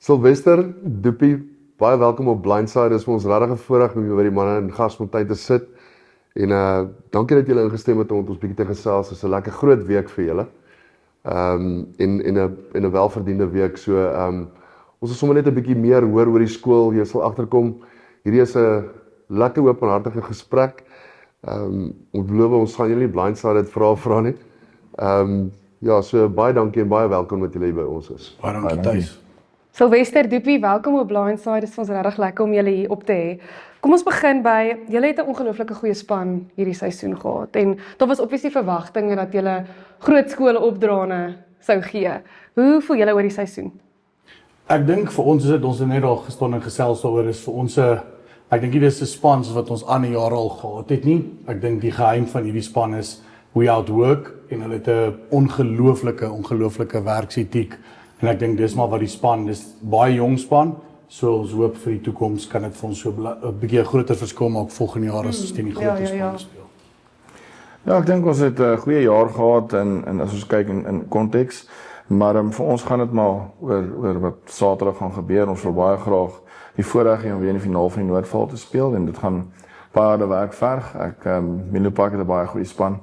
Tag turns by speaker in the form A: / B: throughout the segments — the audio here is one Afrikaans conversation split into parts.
A: Sylvester, Doopie, baie welkom op Blindside. Dit is vir ons regtig 'n voorreg om hier by die manne in Garsfontein te sit. En dankie dat julle ingestem het om met ons bietjie te gesels. Dit is 'n lekker groot week vir julle. En 'n welverdiende week. So ons wil sommer net 'n bietjie meer hoor oor die skool. Jy sal agterkom. Hierdie is 'n lekker openhartige gesprek. Ons beloof ons gaan julle nie Blindside dit vra nie. Ja, so baie dankie en baie welkom dat julle hier by ons is.
B: Baie dankie Thys.
C: Sylvester, Doopie, welkom op Blindside. Dit is vir ons regtig lekker om julle hier op te hê. Kom ons begin by, julle het 'n ongelooflike goeie span hierdie seisoen gehad en daar was obviously verwagtinge dat julle groot skole opdraande sou gee. Hoe voel julle oor die seisoen?
B: Ek dink vir ons is dit, ons het net al gestaan en gesels oor, is vir ons ek dink dit is 'n span soos wat ons ander jare al gehad het nie. Ek dink die geheim van hierdie span is we outwork en hulle het 'n ongelooflike werksetiek. En ek dink dis maar wat die span, dis baie jong span, so ons hoop vir die toekoms kan dit vir ons so 'n bietjie 'n groter verskil maak volgende jaar as ons teen die groter span speel.
D: Ja, ek dink ons het 'n goeie jaar gehad en as ons kyk in konteks, maar vir ons gaan dit maar oor wat Saterdag gaan gebeur. Ons wil baie graag die voorreg hê om weer in die finaal van die Noordval te speel en dit gaan baie harde werk verg. Menlo Park het 'n baie goeie span.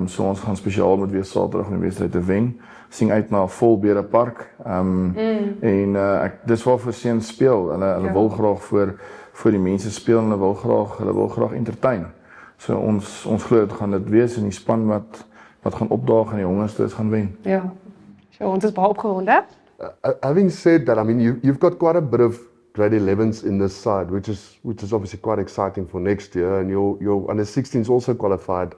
D: So ons gaan spesiaal moet weer Saterdag in die wedstryd te wen. Sien uit na vol Beere Park. En dis waarvoor seuns speel. Hulle wil graag voor die mense speel en hulle wil graag entertain. So ons glo dit gaan dit wees en die span wat gaan opdaag en die hongerste is gaan wen.
C: Ja. So ons is baie opgewonde.
A: Having said that, I mean you've got quite a bit of grade 11s in this side, which is obviously quite exciting for next year, and your under 16s also qualified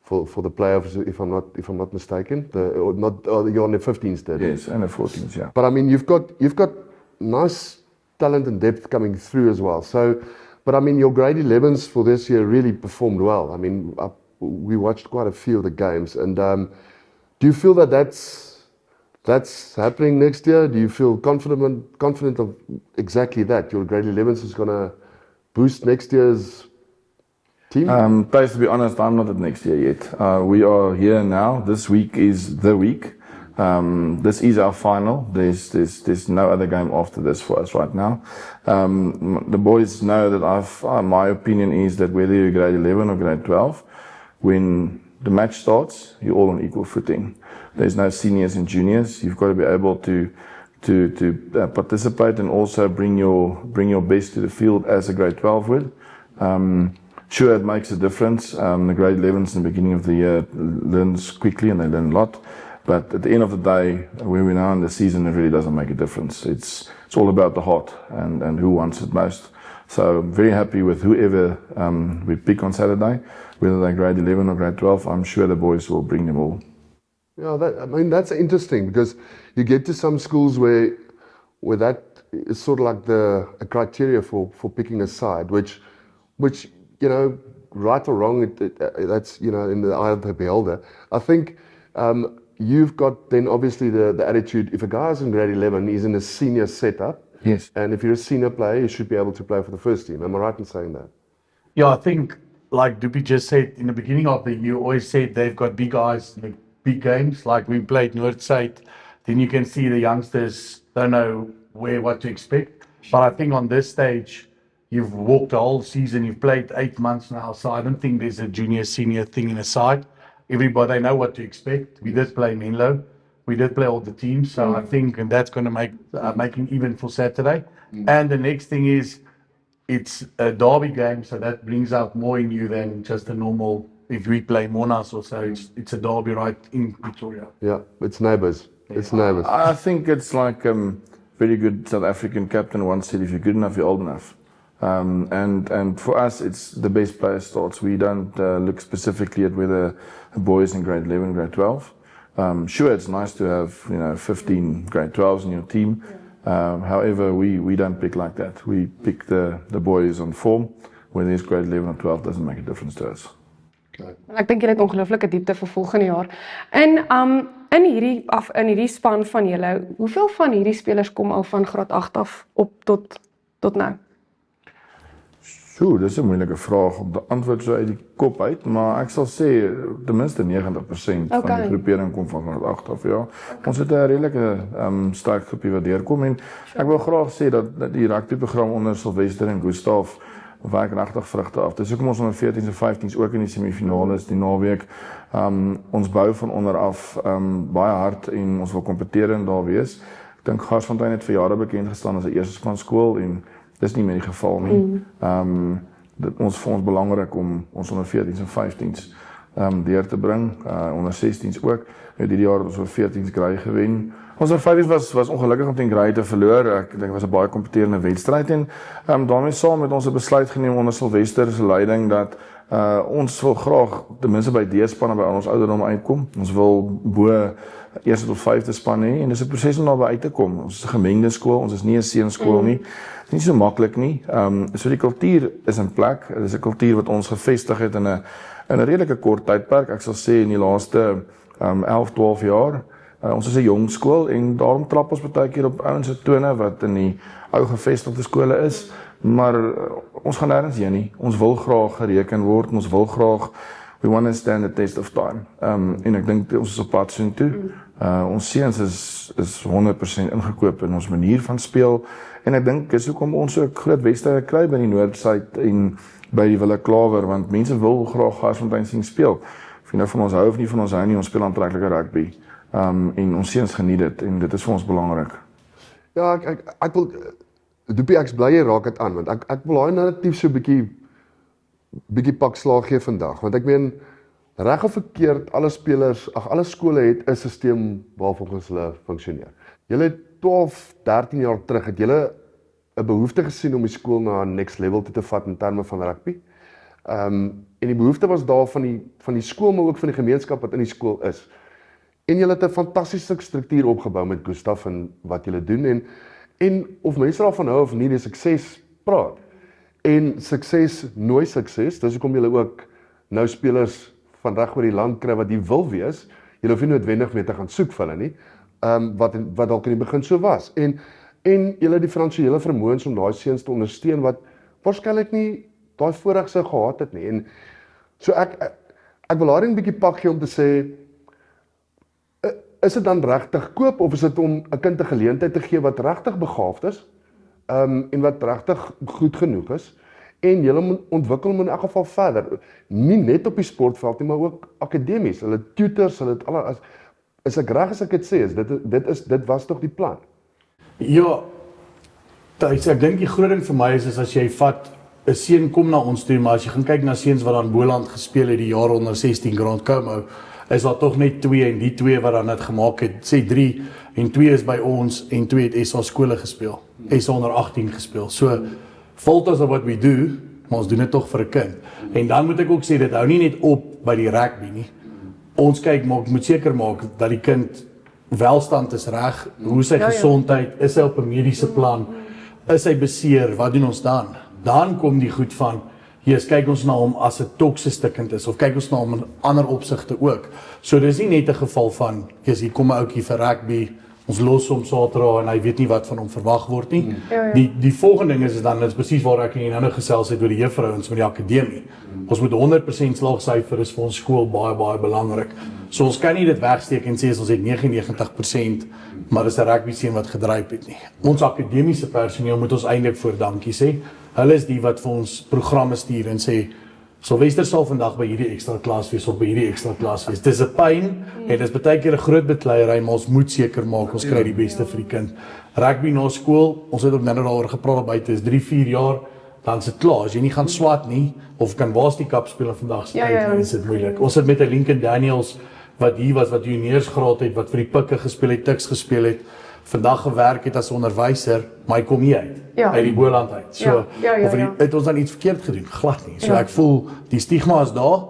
A: for the playoffs, if I'm not mistaken. You're on the 15s did.
D: Yes, and the 14s, yeah.
A: But I mean, you've got nice talent and depth coming through as well. So, but I mean, your grade 11s for this year really performed well. I mean, we watched quite a few of the games, and do you feel that that's happening next year? Do you feel confident of exactly that? Your grade 11s is going to boost next year's team?
D: Thijs, to be honest, I'm not at next year yet. We are here now. This week is the week. This is our final. There's no other game after this for us right now. The boys know that my opinion is that whether you're grade 11 or grade 12, when the match starts, you're all on equal footing. There's no seniors and juniors. You've got to be able to participate and also bring your best to the field as a grade 12 would. Sure, it makes a difference. The grade 11s in the beginning of the year learns quickly and they learn a lot. But at the end of the day, where we're now in the season, it really doesn't make a difference. It's all about the heart and who wants it most. So I'm very happy with whoever we pick on Saturday, whether they're grade 11 or grade 12. I'm sure the boys will bring them all.
A: Yeah, that's interesting because you get to some schools where that is sort of like a criteria for picking a side, which you know, right or wrong, that's in the eye of the beholder. I think you've got then obviously the attitude. If a guy's in grade 11, he's in a senior setup.
D: Yes.
A: And if you're a senior player, you should be able to play for the first team. Am I right in saying that?
B: Yeah, I think like Doopie just said in the beginning of the year, you always said they've got big guys. Big games like we played Noordside, then you can see the youngsters don't know what to expect. But I think on this stage, you've walked the whole season, you've played 8 months now, so I don't think there's a junior senior thing in the side. Everybody know what to expect. We did play Menlo, we did play all the teams, so I think and that's going to make it even for Saturday. And the next thing is it's a derby game, so that brings out more in you than just a normal. If we play Monash or so, it's a derby right in Pretoria.
A: Yeah, it's neighbours. Yeah. It's neighbours.
D: I think it's like very good South African captain once said, if you're good enough, you're old enough. And for us, it's the best player starts. We don't look specifically at whether a boy is in grade 11, grade 12. Sure, it's nice to have 15 grade 12s in your team. However, we don't pick like that. We pick the boys on form. Whether it's grade 11 or 12 doesn't make a difference to us.
C: Ek dink julle het ongelooflike diepte vir volgende jaar. En in hierdie span van julle, hoeveel van hierdie spelers kom al van graad 8 af op tot nou?
D: Sjoe, dis 'n moeilike vraag om te antwoord so uit die kop uit, maar ek sal sê ten minste 90% van die groepering kom van graad 8 af, ja. Ons het 'n redelike sterk groepie wat deurkom en ek wil graag sê dat die rugbyprogram onder Sylvester en Gustaf werk regtig vrugte af. Dis hoekom ons onder 14s en 15s ook in die semifinale is die naweek. Ons bou van onder af baie hard en ons wil kompeterend daar wees. Ek dink Garsfontein het vir jare bekend gestaan as 'n eerste span skool en dis nie meer die geval nie. Dit ons vir ons belangrik om ons onder 14s en 15s deur te bring, onder 16s ook. Hierdie jaar het ons oor 14s Grey gewen. Ons onder 15s was ongelukkig om teen Grey te verloor. Ek dink dit was 'n baie kompeterende wedstryd en daarmee saam met ons 'n besluit geneem onder Sylvester se leiding dat ons wil graag ten minste by D-spanne by ons ouderdom uitkom. Ons wil bo eerste tot 5de span hê en dis 'n proses om daarby uit te kom. Ons is 'n gemengde skool, ons is nie 'n seunskool nie. Dit is nie so maklik nie. So die kultuur is in plek. Dit is 'n kultuur wat ons gevestig het in 'n redelike kort tydperk. Ek sal sê in die laaste 11, 12 jaar. Ons is 'n jong skool en daarom trap ons baie keer op ouens se tone wat in die ou gevestigde skole is, maar ons gaan nêrens heen nie. Ons wil graag gereken word, ons wil graag we want to stand the test of time. En ek dink ons is op pad soontoe. Ons seuns is 100% ingekoop in ons manier van speel en ek dink dis hoekom ons ook groot wedstryde kry by die Noordsuid en by die Wille Klawer, want mense wil graag Garsfontein sien speel. Of jy nou van ons hou of nie van ons hou nie, ons speel aantreklike rugby. En ons seuns geniet dit en dit is vir ons belangrik.
A: Ja, ek wil Doopie, ek bly jy raak dit aan want ek wil daai narratief so bietjie pak slaag gee vandag, want ek meen reg of verkeerd, alle spelers, alle skole het 'n stelsel waarvolgens hulle funksioneer. Julle het 12, 13 jaar terug het julle 'n behoefte gesien om die skool na 'n next level te vat in terme van rugby. En die behoefte was daar van die skool, maar ook van die gemeenskap wat in die skool is. En julle het 'n fantastiese struktuur opgebou met Gustaf en wat julle doen en of mense daarvan hou of nie, die sukses praat. En sukses, nooit sukses, dis hoekom julle ook nou spelers van reg oor die land kry wat die wil wees. Julle hoef nie noodwendig mee te gaan soek vir hulle nie. Wat dalk in die begin so was. En julle die finansiële vermoëns om daai seuns te ondersteun wat waarskynlik nie daai voorreg sou gehad het nie. En so ek wil daarin 'n bietjie pak gee om te sê, is dit dan regtig koop of is dit om 'n kind 'n geleentheid te gee wat regtig begaafd is en wat regtig goed genoeg is en julle moet ontwikkel hom in elk geval verder, nie net op die sportveld nie, maar ook akademies, hulle tutors, hulle het al is ek reg as ek dit sê, dit was tog die plan.
B: Ja, ek dink die groot ding vir my is as jy vat 'n seun kom na ons toe, maar as jy gaan kyk na seuns wat aan Boland gespeel het die jaar onder 16 Grand Como, is daar tog net 2 en die 2 wat dan dit gemaak het, sê 3 en 2 is by ons en 2 het SA skole gespeel. SA onder 18 gespeel. So fault us of what we do, maar ons doen dit tog vir 'n kind. En dan moet ek ook sê dit hou nie net op by die rugby nie. Ons kyk moet seker maak dat die kind welstand is reg, hoe sy gesondheid, is hy op 'n mediese plan, is hy beseer, wat doen ons dan? Dan kom die goed van kyk ons na hom as 'n toksiese kind is, of kyk ons na hom in ander opsigte ook. So dis nie net 'n geval van, hier kom 'n ouetjie vir rugby, ons los hom Saterdag en hy weet nie wat van hom verwag word nie. Die volgende ding is dan, dit is presies waar ek nou gesels het oor die juffrouens met die akademie. Ons moet 100% slaagsyfer is vir ons skool baie, baie belangrik. So ons kan nie dit wegsteek en sê ons het 99%, maar dis 'n rugby seun wat gedryf het nie. Ons akademiese personeel moet ons eintlik voor dankie sê. Hulle is die wat vir ons programme stuur en sê, Sylvester sal vandag by hierdie ekstra klas wees of by hierdie ekstra klas wees. Dis 'n pyn en dis baie keer 'n groot bekleierery, maar ons moet seker maak ons kry die beste vir die kind. Rugby na skool, ons het ook nou daaroor gepraat buite, is 3-4 jaar, dan is dit klaar. As jy nie gaan swat nie of kan Waastie Cup speel in vandag se tyd, dan is dit moeilik. Ons het met 'n Lincoln Daniels wat hier was, wat juniorsgraad het, wat vir die Pikke gespeel het, Tuks gespeel het, vandag gewerk het as onderwyser, maar hy kom nie uit die Boland uit. So het ons dan iets verkeerd gedoen? Glad nie. So ek voel die stigma is daar,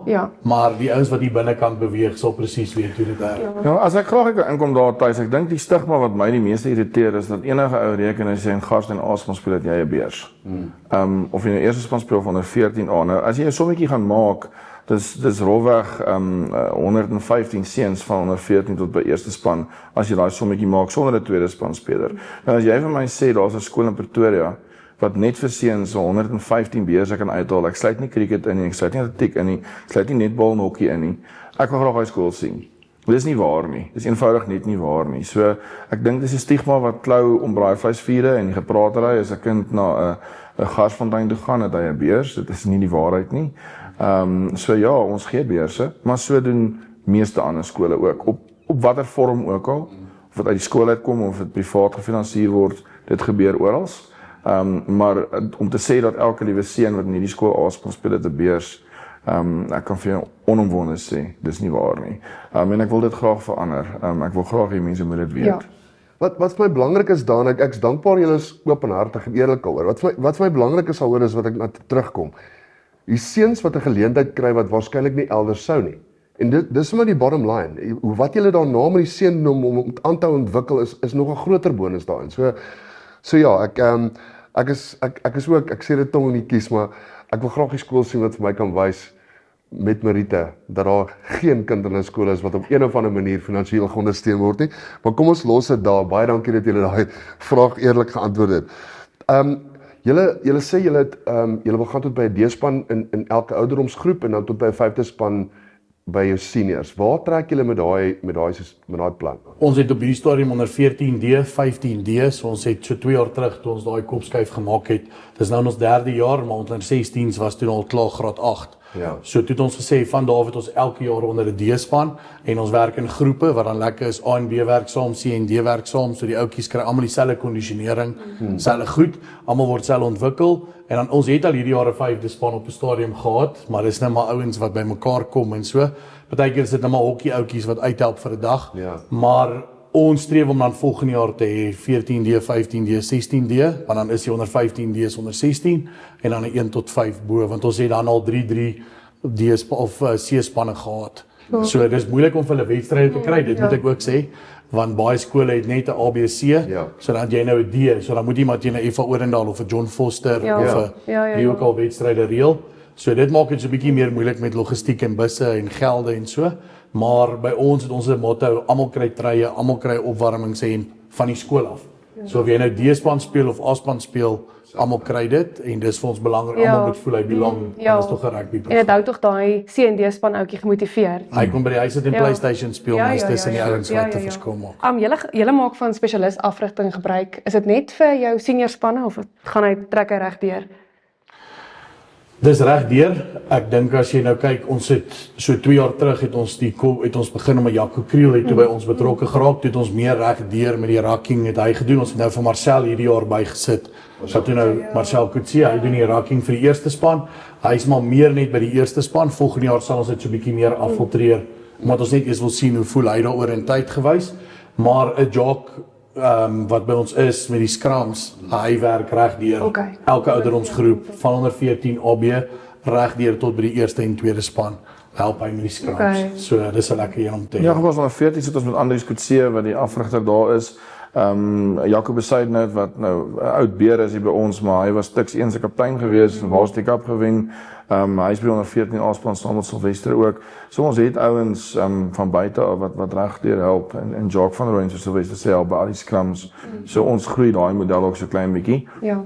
B: maar die ouens wat hier binnekant beweeg sal presies weet hoe dit werk.
D: Ja, as ek graag kan inkom daar tuis, ek dink die stigma wat my die meeste irriteer is dat enige ou reken as jy in Garsfontein Aasman speel het jy 'n beurs. Of jy nou eerste span speel van 'n 14A. Nou as jy 'n sommetjie gaan maak, dis rolweg 115 seuns van onder 14 tot by eerste span as jy daai sommetjie maak sonder 'n tweede span speler. Nou as jy vir my sê daar's 'n skool in Pretoria wat net vir seuns so 115 beurse kan uithaal. Ek sluit nie cricket in nie, ek sluit nie atletiek in nie, ek sluit nie netbal en hokkie in nie. Ek wil graag daai skool sien. Dit is nie waar nie. Dit is eenvoudig net nie waar nie. So ek dink dis 'n stigma wat klou om braaivleisvure en die gepraatery as 'n kind na 'n Garsfontein toe gaan, het hy 'n beurs. Dit is nie die waarheid nie. So ja, ons gee beurse, maar so doen meeste ander skole ook op watter vorm ook al, of dit uit die skool uitkom of dit privaat gefinansier word, dit gebeur oral. Maar om te sê dat elke liewe seun wat in hierdie skool aanspeel speel dit 'n beurs, ek kan vir jou onomwonde sê, dis nie waar nie. En ek wil dit graag verander. Ek wil graag hê mense moet dit weet.
C: Ja.
A: Wat vir my belangrik is dan, ek's dankbaar julle is openhartig en eerlik daaroor. Wat vir my belangrik is daaroor is wat ek na terugkom. Die seuns wat 'n geleentheid kry wat waarskynlik nie elders sou nie. En dis maar die bottom line. Wat julle daarna met die seun doen om aan te ontwikkel is nog 'n groter bonus daarin. So ja, ek is ook, ek sê dit tong in die kies, maar ek wil graag die skool sien wat vir my kan wys met meriete dat daar geen kind in 'n skool is wat op een of ander manier finansiëel geondersteun word nie. Maar kom ons los dit daar. Baie dankie dat julle daai vraag eerlik geantwoord het. Julle sê julle wil gaan tot by 'n D-span in elke ouderdomsgroep en dan tot by 'n 5de span by jou seniors. Waar trek julle met daai plan?
B: Ons het op hierdie stadium onder 14D, 15D, so ons het so 2 jaar terug toe ons daai kopskuif gemaak het. Dis nou ons 3de jaar, maar onder 16s was toe al klaar graad 8.
A: Ja.
B: So toe het ons gesê van daar het ons elke jaar onder 'n D-span en ons werk in groepe wat dan lekker is. A en B werk saam, C en D werk saam, so die ouetjies kry almal dieselfde kondisionering, dieselfde goed, almal word self ontwikkel en dan ons het al hierdie jaar 'n 5de span op 'n stadium gehad, maar dis nou maar ouens wat bymekaar kom en so. Partykeer is dit nou maar hokkie ouetjies wat uithelp vir 'n dag.
A: Ja.
B: Maar ons streef om dan volgende jaar te hê 14D, 15D, 16D, want dan is jy onder 15D is onder 16 en dan 'n 1 tot 5 bo, want ons het dan al 3 D's of C-spanne gehad. So dis moeilik om vir hulle wedstryde te kry, dit moet ek ook sê, want baie skole het net 'n ABC,
A: Ja.
B: so dan het jy nou 'n D, so dan moet iemand teen 'n Eva Orendal of 'n John Foster
C: Ja.
B: of 'n
C: Ja.
B: wie ook al wedstryde reël. So dit maak dit so 'n bietjie meer moeilik met logistiek en busse en gelde en so. Maar by ons het ons 'n motto, almal kry truie, almal kry opwarmingshemp van die skool af. So of jy nou D-span speel of A-span speel, almal kry dit en dis vir ons belangrik,
C: Ja.
B: almal moet voel hy belong.
C: Ja.
B: Dit is tog 'n rugby
C: En
B: program.
C: dit hou tog daai C&D span ouetjie gemotiveer.
B: Hy kom by die huis sit en
C: Ja.
B: PlayStation speel,
C: Ja,
B: maar hy's
C: ja,
B: tussen
C: ja,
B: die
C: ja.
B: ouens
C: Ja,
B: wat
C: ja,
B: te
C: ja.
B: verskil maak.
C: Julle maak van spesialis afrigting gebruik. Is dit net vir jou senior spanne of gaan hy trek hy reg deur?
B: Dis reg deur. Ek dink as jy nou kyk, ons het so 2 jaar terug het ons begin om 'n Jaco Kriel het toe by ons betrokke geraak, toe het ons meer reg deur met die racking het hy gedoen. Ons het nou vir Marcel hierdie jaar bygesit. So toe nou Marcel Kutsie, hy doen die racking vir die eerste span. Hy's maar meer net by die eerste span. Volgende jaar sal ons dit so 'n bietjie meer affiltreer, omdat ons net eers wil sien hoe voel hy daaroor in tyd gewys. Maar 'n Jock wat by ons is met die scrums, hy werk reg deur.
C: Okay.
B: Elke ouderdomsgroep van onder 14 AB reg deur tot by die eerste en tweede span help hy met die scrums.
C: Okay.
B: So dis 'n lekker een om te hê.
D: Ja, ons onder 14 sit ons met Andries Kutsie wat die afrigter daar is. Jacob Besaidnout wat nou 'n oud beer is hier by ons, maar hy was Tuks 1 se kaptein gewees en Waals die Cup gewen. Hy speel onder 14 A-span saam met Silvester ook. So ons het ouens van buite af wat reg deur help en Jacques van Rooyen so Silvester sê help by al die scrums. So ons groei daai model ook so klein bietjie.
C: Ja.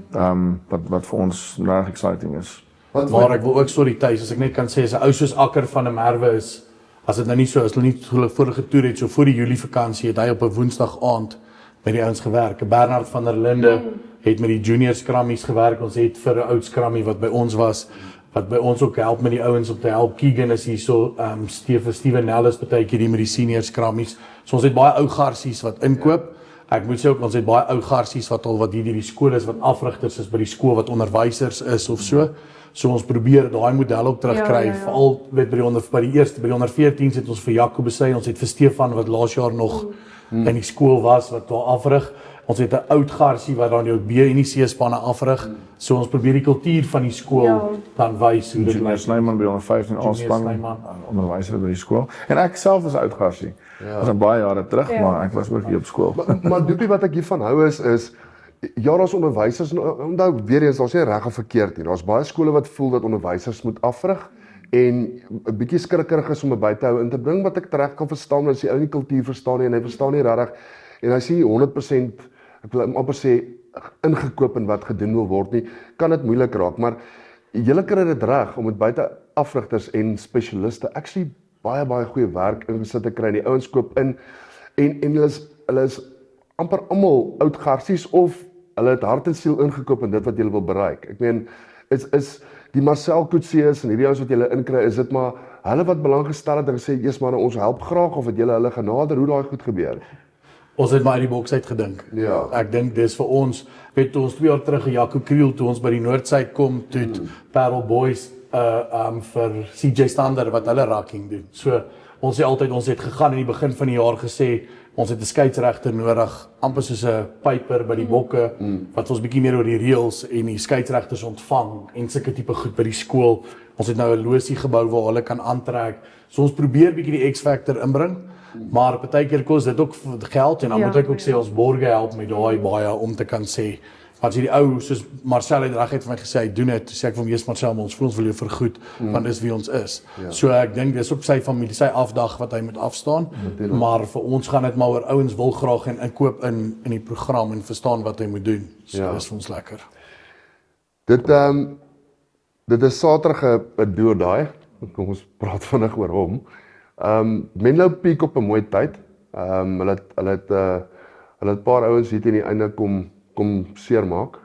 D: Wat vir ons reg exciting is.
B: Maar ek wil ook sorry Thys, as ek net kan sê as 'n ou soos Akker van 'n Merwe is, as dit nou nie so as hulle nie hulle vorige toer het, so voor die Julie vakansie het hy op 'n Woensdag aand met die ouens gewerk. Bernard van der Linde het met die junior scrummies gewerk. Ons het vir 'n oud scrummie wat by ons was, wat by ons ook help met die ouens om te help. Keegan is hier so, Steven Nellis partykeer hier met die senior scrummies. So ons het baie ou garsies wat inkoop. Ek moet sê ook ons het baie ou garsies wat hier die skool is wat afrigters is by die skool wat onderwysers is of so. So ons probeer daai model ook terugkry,
C: Ja.
B: veral by die onder 14 het ons vir Jaco Besy, ons het vir Stefan wat laas jaar nog in die skool was wat daar afrig. Ons het 'n oud garsie wat dan jou B en die C spanne afrig. So ons probeer die kultuur van die skool
C: Ja.
B: dan wys hoe dit
D: Junior
B: lyk.
D: Snyman by onder 15
B: Junior
D: A-span,
B: Snyman.
D: onderwyser by die skool. En ek self is 'n oud garsie. Dat was baie jare terug,
C: Ja.
D: maar ek was ook hier op skool.
A: Maar Doopie, wat ek hiervan hou is ja, daar's onderwysers, onthou weer eens, daar's nie reg of verkeerd nie. Daar's baie skole wat voel dat onderwysers moet afrig en 'n bietjie skrikkerig is om by te hou en te bring wat ek reg kan verstaan as die ou nie kultuur verstaan nie en hy verstaan nie regtig en hy sê 100%, ek wil amper sê ingekoop en wat gedoen wil word nie, kan dit moeilik raak, maar julle kry dit reg om met buite afrigters en spesialiste actually baie goeie werk ingesit te kry. Die ouens koop in en hulle is amper almal oud garsies of hulle het hart en siel ingekoop in dit wat julle wil bereik. Ek meen, is die Marcel Coetzee en hierdie ouens wat julle inkry, is dit maar hulle wat belang gestel het en gesê, "Eers maar ons help graag," of het julle hulle genader, hoe daai goed gebeur?
B: Ons het maar uit die boks uit gedink.
A: Ja.
B: Ek dink dis vir ons, weet ons 2 jaar terug, Jaco Kriel, toe ons by die Noordsuid kom, toe het Parel Boys vir CJ Stander wat hulle racking doen. So ons sê altyd, ons het gegaan in die begin van die jaar gesê, ons het 'n skeieregter nodig, amper soos 'n pyper by die bokke, wat ons bietjie meer oor die reëls en die skeieregters ontvang en sulke tipe goed by die skool. Ons het nou 'n losie gebou waar hulle kan aantrek. So ons probeer bietjie die X-factor inbring, maar partykeer kos dit ook geld en dan moet ek ook sê ons borge help met daai baie om te kan sê, as jy die ou soos Marcel het reg het vir my gesê, hy doen dit, sê ek vir hom, "Jesus Marcel, maar ons voel ons wil jou vergoed, want dis wie ons is." So ek dink dis op sy familie, sy afdag wat hy moet afstaan, maar vir ons gaan dit maar oor ouens wil graag en inkoop in die program en verstaan wat hy moet doen. So dis vir ons lekker.
A: Dit is Saterdag 'n do or die. Kom ons praat vinnig oor hom. Menlo piek op 'n mooi tyd. Hulle het 'n paar ouens hier teen die einde kom seermaak,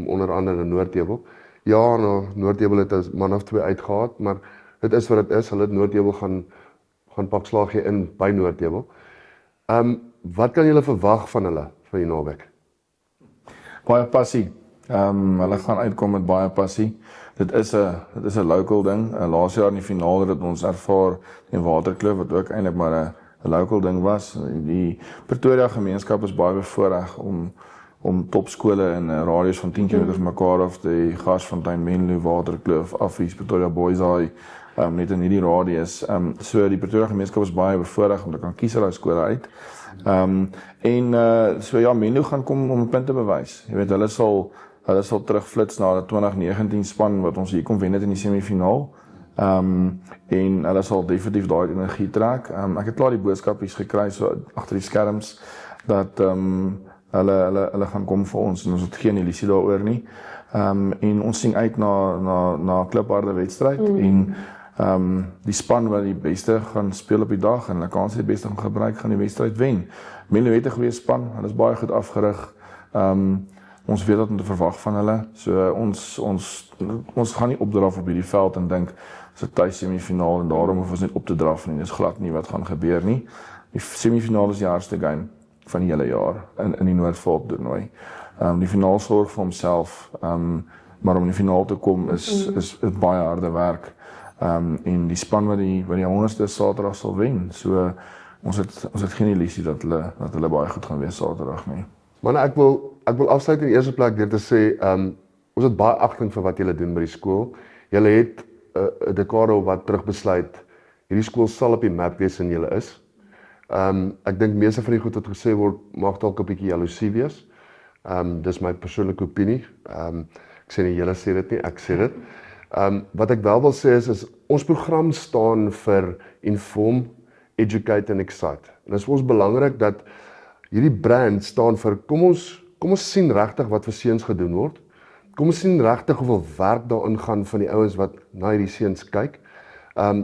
A: onder andere Noordheuwel. Ja, Noordheuwel het 'n man of 2 uitgehaat, maar dit is wat dit is. Hulle het Noordheuwel gaan pak slag gee in by Noordheuwel. Wat kan julle verwag van hulle vir die naweek?
D: Baie passie. Hulle gaan uitkom met baie passie. Dit is 'n local ding. Laas jaar in die finaal het ons ervaar in Waterkloof wat ook eintlik maar 'n local ding was. Die Pretoria gemeenskap is baie bevoordeel om topskole in 'n radius van 10 km van mekaar af, die Garsfontein, Menlo, Waterkloof, Affies, Pretoria Boys High, net in hierdie radius. So die Pretoria gemeenskap is baie bevoordeel om te kan kies uit daai skole uit. So ja, Menlo gaan kom om 'n punt te bewys. Jy weet, hulle sal terugflits na die 2019 span wat ons hier kom wen het in die semifinaal. En hulle sal definitief daai energie trek. Ek het klaar die boodskapies gekry so agter die skerms dat hulle gaan kom vir ons en ons het geen illusie daaroor nie. En ons sien uit na klipharde wedstryd en die span wat die beste gaan speel op die dag en hulle kans die beste gaan gebruik, gaan die wedstryd wen. Menlo het 'n goeie span, hulle is baie goed afgerig. Ons weet wat om te verwag van hulle. So ons gaan nie opdraf op hierdie veld en dink dis 'n tuis semifinaal en daarom hoef ons net op te draf nie. Dis glad nie wat gaan gebeur nie. Die semifinaal is die hardste game van die hele jaar in die Noord-Vaal toernooi. Die finaal sorg vir homself, maar om in die finaal te kom is baie harde werk. En die span wat die 100ste Saterdag sal wen. So ons het geen illusie dat hulle baie goed gaan wees Saterdag nie.
A: Man, ek wil afsluit in die eerste plek deur te sê, ons het baie agting vir wat julle doen by die skool. Julle het 'n dekade wat terugbesluit, hierdie skool sal op die map wees en julle is. Ek dink meeste van die goed wat gesê word, mag dalk 'n bietjie jaloesie wees. Dis my persoonlike opinie. Ek sê nie julle sê dit nie, ek sê dit. Wat ek wel wil sê is ons program staan vir inform, educate and excite. En dit is vir ons belangrik dat hierdie brand staan vir kom ons sien regtig wat vir seuns gedoen word. Kom ons sien regtig hoeveel werk daarin gaan van die ouens wat na hierdie seuns kyk.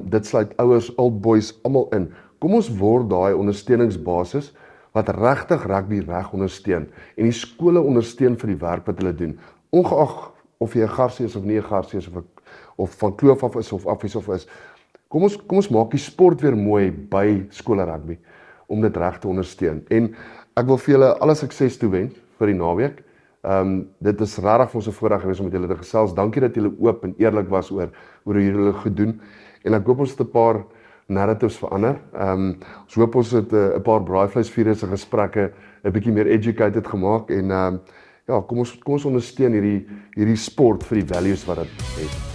A: Dit sluit ouers, old boys almal in. Kom ons word daai ondersteuningsbasis wat regtig rugby reg ondersteun en die skole ondersteun vir die werk wat hulle doen. Ongeag of jy 'n garsie is of nie 'n garsie is of van Kloof af is of Affies of is. Kom ons maak die sport weer mooi by skole rugby om dit reg te ondersteun. En ek wil vir julle alle sukses toewens vir die naweek. Dit is regtig vir ons 'n voorreg gewees om met julle te gesels. Dankie dat julle oop en eerlik was oor hoe julle goed doen. En ek hoop ons het 'n paar narratives verander. Ons hoop ons het 'n paar braaivleisvure se gesprekke 'n bietjie meer educated gemaak en ja, kom ons ondersteun hierdie sport vir die values wat dit het.